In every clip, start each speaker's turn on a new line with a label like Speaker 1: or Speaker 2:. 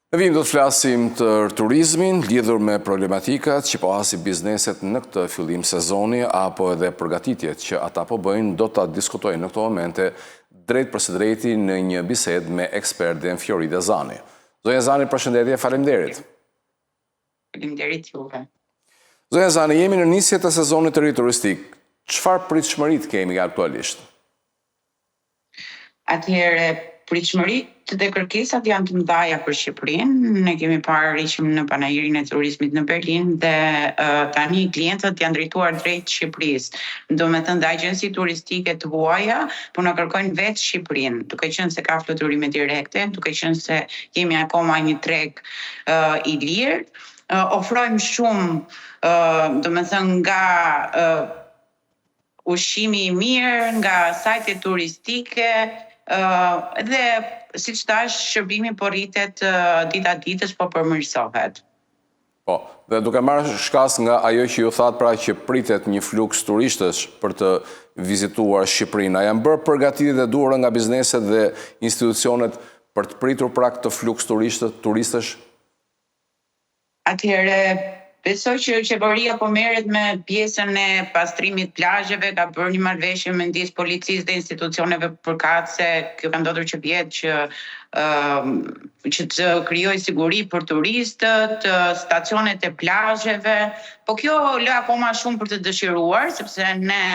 Speaker 1: Në vim do të flasim të turizmin, lidhur me problematikat që po hasi bizneset në këtë fillim sezoni, apo edhe përgatitjet që ata po bëjnë, do të diskutojnë në këto momente drejt për së drejti në një bised me ekspertin Florida Zani. Zonja Zani, përshëndetje, faleminderit.
Speaker 2: Faleminderit juve.
Speaker 1: Zonja Zani, jemi në nisje të sezonit të ri turistik. Çfarë pritshmërit kemi aktualisht?
Speaker 2: Atëherë, pritshmëritë dhe kërkesat janë të mëdha për Shqipërinë. Ne kemi parë ishim në panajirin e turizmit në Berlin dhe tani klientët janë drejtuar drejt Shqipërisë. Domethënë, dhe agjenci turistike të huaja po na kërkojnë vetë Shqipërinë, duke qenë se ka fluturime direkte, duke qenë se kemi akoma një treg i lirë. Ofrojmë shumë, domethënë, nga ushqimi i mirë, nga sajtet turistike, dhe siç thash, shërbimi po rritet dita ditës, po përmirësohet.
Speaker 1: Po, dhe duke marrë shkas nga ajo që ju thatë, pra që pritet një fluks turistësh për të vizituar Shqipërinë, a janë bërë përgatitjet e duhura nga bizneset dhe institucionet për të pritur pra këtë fluks turistësh?
Speaker 2: Atëherë, besoj që qeveria po merret me pjesën e pastrimit plazheve, ka bërë një marrëveshje me ndjes policisë dhe institucioneve përkatëse. Kjo ka ndodhur që vjet që të krijoj siguri për turistët, stacionet e plazheve, po kjo lë akoma shumë për të dëshiruar, sepse ne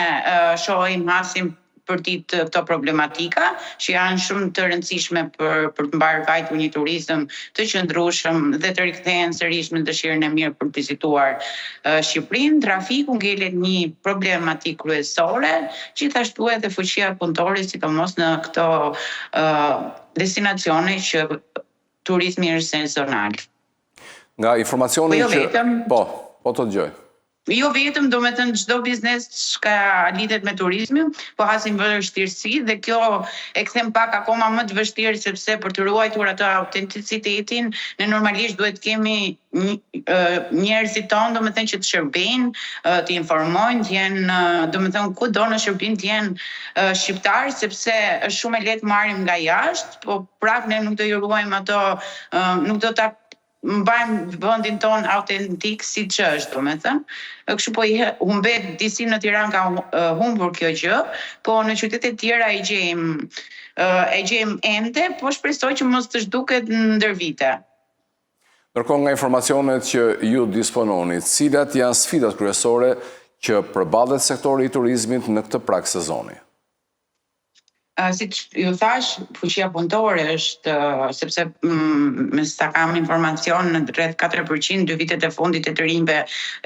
Speaker 2: shohim hasim për ditë këto problematika, që janë shumë të rëndësishme për të mbarë vajtur një turizëm të qëndrueshëm dhe të rikthehen sërish me dëshirën e mirë për të vizituar Shqipërinë. Trafiku ngelet një problematikë kryesore, gjithashtu edhe fuqia punëtore, sidomos në këto destinacione që turizmi është sezonal.
Speaker 1: Nga informacioni që... Po të dëgjoj.
Speaker 2: Jo vetëm, domethënë çdo biznes që lidhet me turizmin, po hasim vështirësi dhe kjo e kthem pak akoma më të vështirë, sepse për të ruajtur atë autenticitetin, ne normalisht duhet kemi njerëzit tonë, domethënë që të shërbejnë, të informojnë, të jenë, domethënë kudo në shërbim të jenë shqiptarë, sepse është shumë e lehtë marrim nga jashtë, po prap ne nuk do ju ruajmë ato, nuk do ta mbajmë vendin ton autentik siç është, domethënë. Kështu po i humbet disi në Tiranë ka humbur kjo gjë, po në qytetet tjera e gjejmë ende, po shpresoj që mos të zhduket ndër vite.
Speaker 1: Ndërkohë, nga informacionet që ju dispononi, cilat janë sfidat kryesore që përballet sektori i turizmit në këtë prag sezoni?
Speaker 2: Siç ju thash, fuqia punëtore është, sepse me sa kam informacion, në rreth 4% 2 vitet e fundit e të rinjve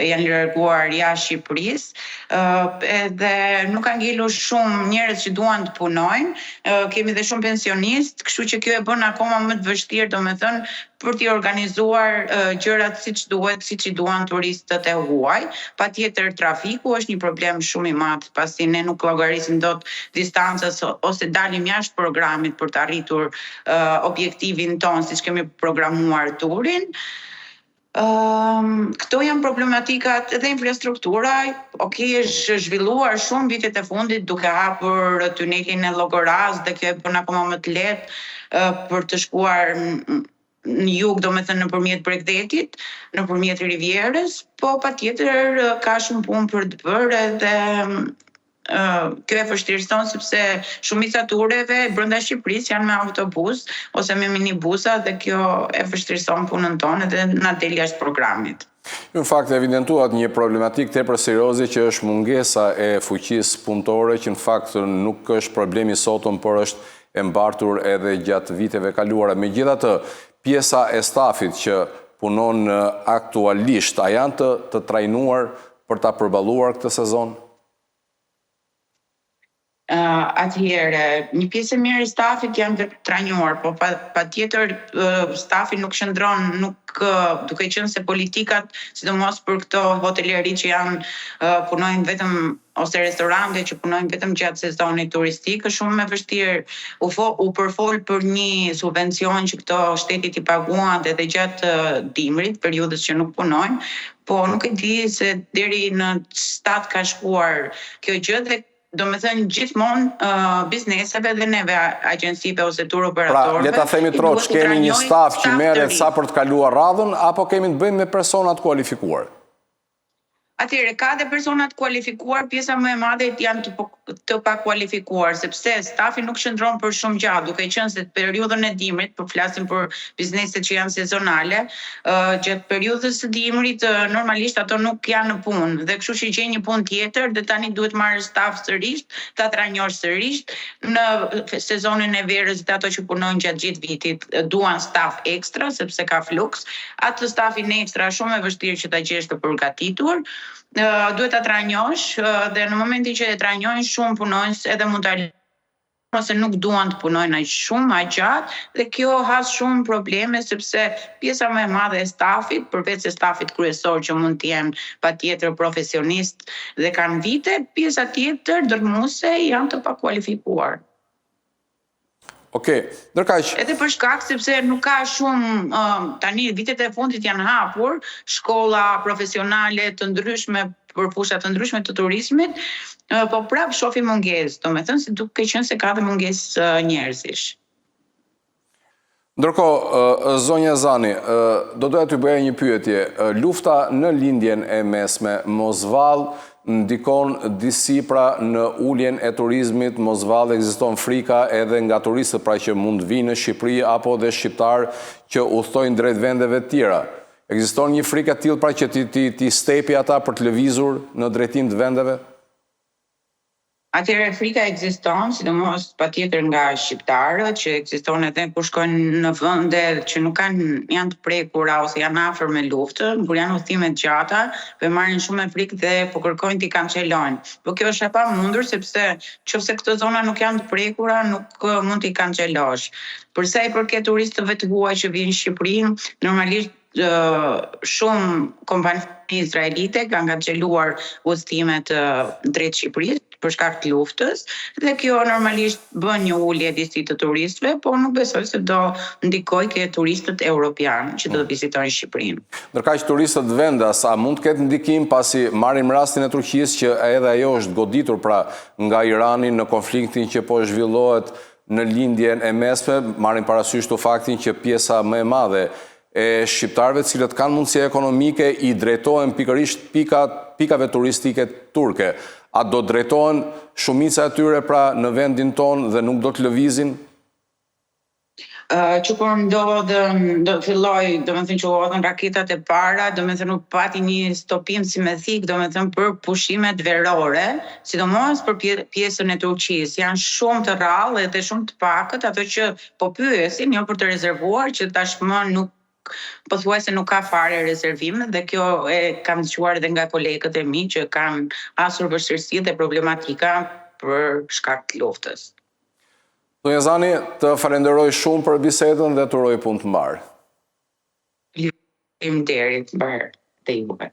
Speaker 2: janë larguar jashtë Shqipërisë, edhe nuk ka ngelur shumë njerëz që duan të punojnë, kemi dhe shumë pensionistë, kështu që kjo e bën akoma më të vështirë, domethënë, për t'i organizuar gjërat siç duhet, siç i duan turistët e huaj. Patjetër trafiku është një problem shumë i madh, pasi ne nuk llogarisim dot distancës ose dalim jashtë programit për të arritur objektivin ton siç kemi programuar turin. Këto janë problematikat dhe infrastruktura, është zhvilluar shumë vitet e fundit duke hapur tunelin e Llogoras dhe kjo e bën akoma më të lehtë për të shkuar në jug, domethënë nëpërmjet Bregdetit, nëpërmjet Rivierës, po patjetër ka shumë punë për të bërë edhe kjo e vështirëson sepse shumica tureve brenda Shqipërisë janë me autobus ose me minibusa dhe kjo e vështirëson punën tonë dhe na del jashtë programit.
Speaker 1: Në fakt evidentuat një problematik tepër serioze që është mungesa e fuqisë punëtore, që në fakt nuk është problemi sotëm, por është e mbartur edhe gjatë viteve kaluara. Megjithatë, pjesa e stafit që punon aktualisht, a janë të trajnuar për ta përballuar këtë sezon?
Speaker 2: Atëherë, një pjesë e mirë e stafit janë të trajnuar, po patjetër stafi nuk qëndron, duke qenë se politikat, sidomos për këto hoteleri që punojnë vetëm ose restorante që punojnë vetëm gjatë sezonit turistik, është shumë më vështirë. U përfol për një subvencion që këto shtetit i paguan edhe gjatë dimrit, periudhës që nuk punojnë, po nuk e di se deri në çtat ka shkuar kjo gjë dhe do me thënë gjithmonë bizneseve dhe neve agjensive ose tur
Speaker 1: Pra,
Speaker 2: operatorëve.
Speaker 1: le ta themi troç, kemi një staf që merret sa për të kaluar radhën, apo kemi të bëjmë me persona të kualifikuar?
Speaker 2: Atëherë, ka dhe personat kualifikuar, pjesa më e madhe janë të pakualifikuar, sepse stafi nuk qëndron për shumë gjatë, duke qenë se periudhën e dimrit, për flasim për bizneset që janë sezonale, gjatë periudhës së dimrit normalisht ato nuk janë në punë, dhe kështu që gjej një punë tjetër dhe tani duhet marrë staf sërish, ta trajnosh sërish. Në sezonin e verës dhe ato që punojnë gjatë gjithë vitit duan staf ekstra sepse ka fluks. Atë stafin ekstra shumë e vështirë që ta gjesh të përgatitur. Duhet ta trajnosh dhe në momentin që e trajnojnë shumë punonjës edhe mund ta ose nuk duan të punojnë aq shumë, aq gjatë, dhe kjo has shumë probleme sepse pjesa më e madhe e stafit, përveç se stafit kryesor që mund të jenë patjetër profesionist dhe kanë vite, pjesa tjetër dërmuese janë të pakualifikuar.
Speaker 1: Okej, ndërkaq.
Speaker 2: Edhe për shkak sepse nuk ka shumë tani vitet e fundit janë hapur shkolla profesionale të ndryshme për fusha të ndryshme të turizmit, po prap shohim mungesë, domethënë se duke qenë se ka dhe mungesë njerëzish.
Speaker 1: Ndërkohë, zonja Zani, do doja t'ju bëja një pyetje. Lufta në lindjen e mesme mos vallë ndikon disi pra në uljen e turizmit, mos vallë ekziston frika edhe nga turistët pra që mund vinë në Shqipëri apo dhe shqiptarë që udhtojnë drejt vendeve të tjera. Ekziston një frikë e tillë pra që ti stepi ata për të lëvizur në drejtim të vendeve?
Speaker 2: Atëherë frika ekziston, sidomos patjetër nga shqiptarët, që ekziston edhe kur shkojnë në vende që nuk janë të prekura ose janë afër me luftën, kur janë udhëtime të gjata, po marrin shumë me frikë dhe po kërkojnë t'i kancelojnë. Po kjo është e pamundur sepse nëse këto zona nuk janë të prekura, nuk mund t'i kancelosh. Për sa i përket turistëve të huaj që vinë në Shqipëri, normalisht shumë kompani izraelite kanë kanceluar udhëtimet drejt Shqipërisë për shkak të luftës, dhe kjo normalisht bën një ulje disi të turistëve, por nuk besoj se do ndikojë ke turistët europianë që do të vizitojnë Shqipërinë.
Speaker 1: Ndërkaq turistët vendas, a mund të ketë ndikim pasi marrim rastin e Turqisë që edhe ajo është goditur pra nga Irani në konfliktin që po zhvillohet në lindjen e mesme, marrim parasysh të faktin që pjesa më e madhe e shqiptarëve të cilët kanë mundësi ekonomike i drejtohen pikërisht pikave turistike turke. A do drejtohen shumica e tyre pra në vendin tonë dhe nuk do të lëvizin?
Speaker 2: Që kur do filloj, do me thënë që hodhën raketat e para, do me thënë u pati një stopim si me thik, do me thënë për pushimet verore, sidomos për pjesën e Turqisë. Janë shumë të rrallë edhe shumë të pakët, ato që po pyesin, jo për të rezervuar, që tashmë nuk pothuajse nuk ka fare rezervime, dhe kjo e kam dëgjuar edhe nga kolegët e mi që kanë hasur vështirësi dhe problematika për shkak të luftës.
Speaker 1: Zonja Zani, të falenderoj shumë për bisedën dhe të uroj punë të mbarë.
Speaker 2: Faleminderit për të juve.